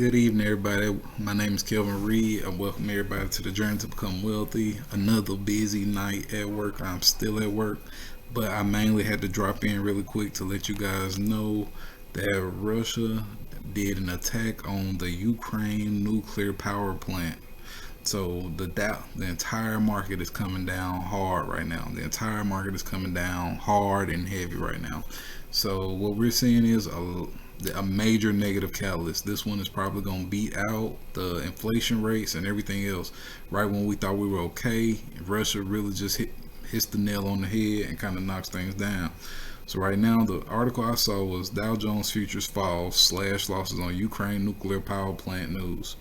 Good evening, everybody. My name is Kelvin Reed. I welcome everybody to the journey to become wealthy. Another busy night at work. I'm still at work, but I mainly had to drop in really quick to let you guys know that Russia did an attack on the Ukraine nuclear power plant. So the entire market is coming down hard right now. The entire market is coming down hard and heavy right now. So what we're seeing is a major negative catalyst. This one is probably going to beat out the inflation rates and everything else. Right when we thought we were okay, Russia really just hits the nail on the head and kind of knocks things down. So right now, the article I saw was Dow Jones futures fall slash losses on Ukraine nuclear power plant news.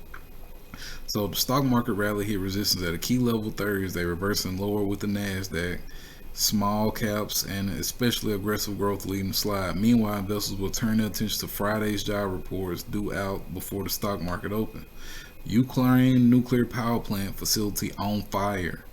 So the stock market rally hit resistance at a key level Thursday, reversing lower with the Nasdaq. Small caps and especially aggressive growth leading the slide. Meanwhile, investors will turn their attention to Friday's job reports due out before the stock market open. Ukraine nuclear power plant facility on fire.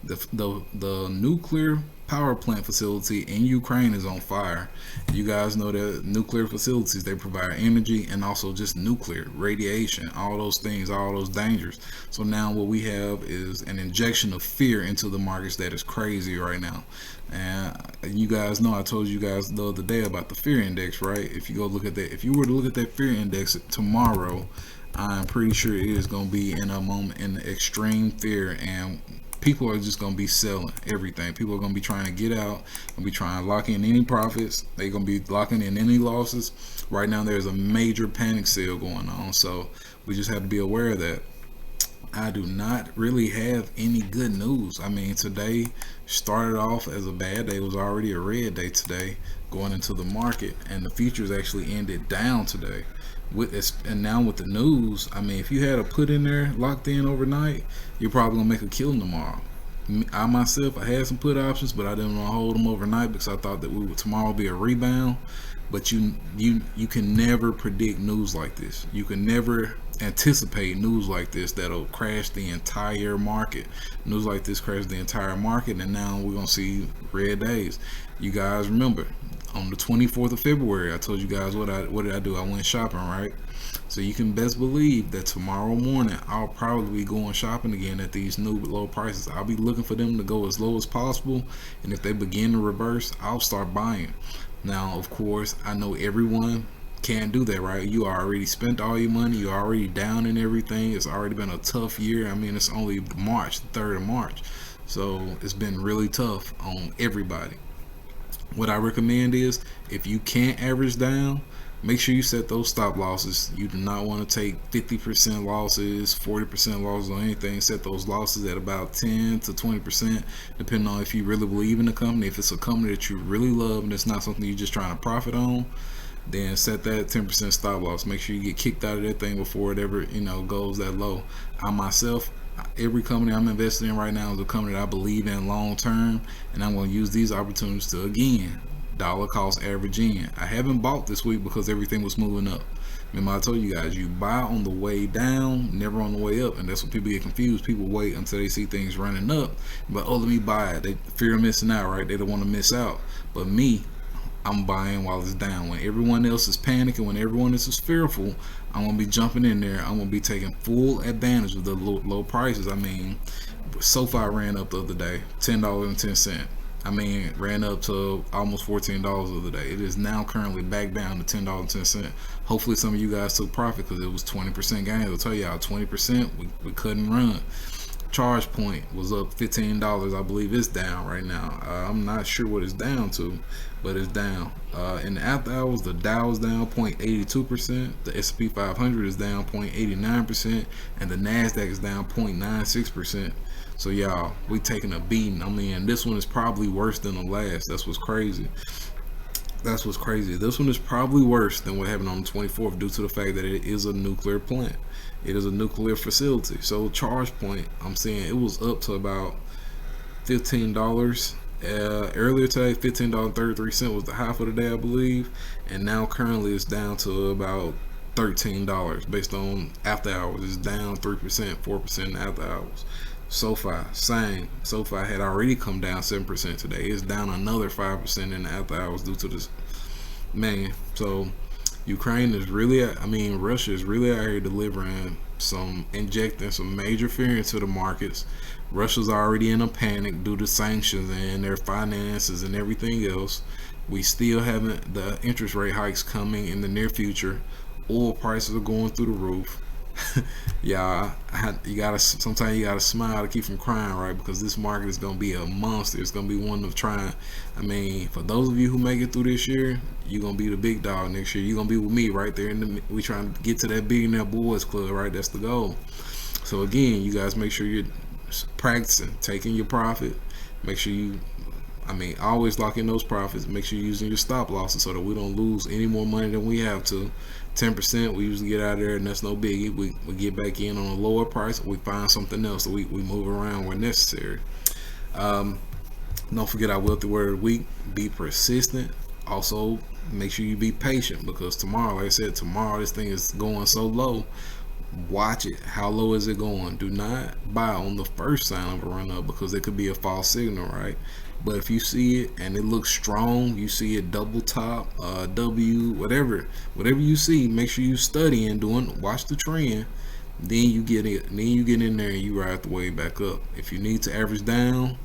The nuclear power plant facility in Ukraine is on fire. You guys know that nuclear facilities, they provide energy and also just nuclear radiation, all those things, all those dangers. So now what we have is an injection of fear into the markets that is crazy right now. And you guys know I told you guys the other day about the fear index, right? If you go look at that, if you were to look at that fear index tomorrow, I'm pretty sure it is going to be in a moment in extreme fear, and people are just going to be selling everything. People are going to be trying to get out, going to be trying to lock in any profits. They're going to be locking in any losses. Right now, there's a major panic sale going on, so we just have to be aware of that. I do not really have any good news. I mean, today started off as a bad day. It was already a red day today going into the market, and the futures actually ended down today. And now with the news, I mean, if you had a put in there locked in overnight, you're probably gonna make a killing tomorrow. I myself, I had some put options, but I didn't want to hold them overnight because I thought that tomorrow would be a rebound. But you can never predict news like this. You can never anticipate news like this that'll crash the entire market. News like this crashed the entire market, and now we're gonna see red days. You guys remember on the 24th of February, I told you guys what did I do? I went shopping, right? So you can best believe that tomorrow morning I'll probably be going shopping again at these new low prices. I'll be looking for them to go as low as possible, and if they begin to reverse, I'll start buying. Now, of course, I know everyone can't do that, right? You already spent all your money. You're already down in everything. It's already been a tough year. I mean, it's only March, the 3rd of March. So it's been really tough on everybody. What I recommend is if you can't average down, make sure you set those stop losses. You do not want to take 50% losses, 40% losses on anything. Set those losses at about 10 to 20%, depending on if you really believe in the company. If it's a company that you really love and it's not something you're just trying to profit on, then set that 10% stop loss. Make sure you get kicked out of that thing before it ever, goes that low. I myself, every company I'm invested in right now is a company that I believe in long term, and I'm going to use these opportunities to, again, dollar cost average in. I haven't bought this week because everything was moving up. Remember I told you guys, you buy on the way down, never on the way up, and that's when people get confused. People wait until they see things running up, but let me buy it. They fear of missing out, right? They don't want to miss out. But me, I'm buying while it's down. When everyone else is panicking, when everyone else is fearful, I'm going to be jumping in there. I'm going to be taking full advantage of the low prices. I mean, SoFi ran up the other day, $10.10. I mean, ran up to almost $14 the other day. It is now currently back down to $10.10. Hopefully some of you guys took profit because it was 20% gain. I'll tell y'all, 20%, we couldn't run. Charge point was up $15. I believe it's down right now. I'm not sure what it's down to, but it's down. In the after hours, the Dow is down 0.82%, the S&P 500 is down 0.89%, and the Nasdaq is down 0.96%. So y'all, we taking a beating. I mean, this one is probably worse than the last. That's what's crazy. This one is probably worse than what happened on the 24th due to the fact that it is a nuclear plant. It is a nuclear facility. So charge point, I'm saying it was up to about $15. Earlier today, $15.33 was the high for the day, I believe. And now currently it's down to about $13 based on after hours. It's down 3%, 4% after hours. SoFi, same. SoFi had already come down 7% today. It's down another 5% in the after hours due to this. Man, so Ukraine is really, I mean, Russia is really out here delivering injecting some major fear into the markets. Russia's already in a panic due to sanctions and their finances and everything else. We still haven't the interest rate hikes coming in the near future. Oil prices are going through the roof. Yeah, you gotta sometimes you gotta smile to keep from crying, right? Because this market is gonna be a monster. It's gonna be one of trying. I mean, for those of you who make it through this year, you're gonna be the big dog next year. You're gonna be with me right there. We trying to get to that billionaire boys club, right? That's the goal. So again, you guys make sure you're practicing, taking your profit. Make sure you I mean, always lock in those profits. Make sure you're using your stop losses so that we don't lose any more money than we have to. 10% we usually get out of there, and that's no biggie. We get back in on a lower price, or we find something else, so we move around where necessary. Don't forget our wealthy word of the week. Be persistent. Also, make sure you be patient, because tomorrow, like I said, tomorrow this thing is going so low. Watch it. How low is it going? Do not buy on the first sign of a run up, because it could be a false signal, right? But if you see it and it looks strong, you see it double top, W, whatever you see, make sure you study and watch the trend. Then you get it. Then you get in there and you ride the wave back up. If you need to average down,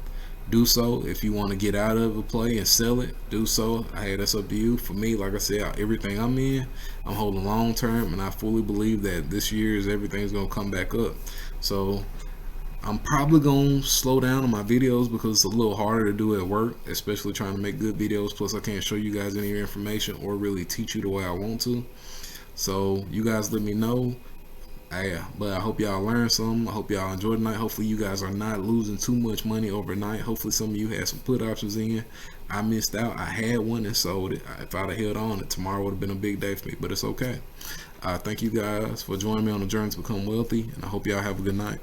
do so. If you want to get out of a play and sell it, do so. Hey, that's up to you. For me, like I said, everything I'm in, I'm holding long term, and I fully believe that this year everything's gonna come back up. So I'm probably gonna slow down on my videos because it's a little harder to do at work, especially trying to make good videos. Plus, I can't show you guys any information or really teach you the way I want to. So you guys let me know. Yeah, but I hope y'all learned something. I hope y'all enjoyed the night. Hopefully you guys are not losing too much money overnight. Hopefully some of you had some put options in. I missed out. I had one and sold it. If I'd have held on, tomorrow would have been a big day for me, but it's okay. Thank you guys for joining me on the journey to become wealthy, and I hope y'all have a good night.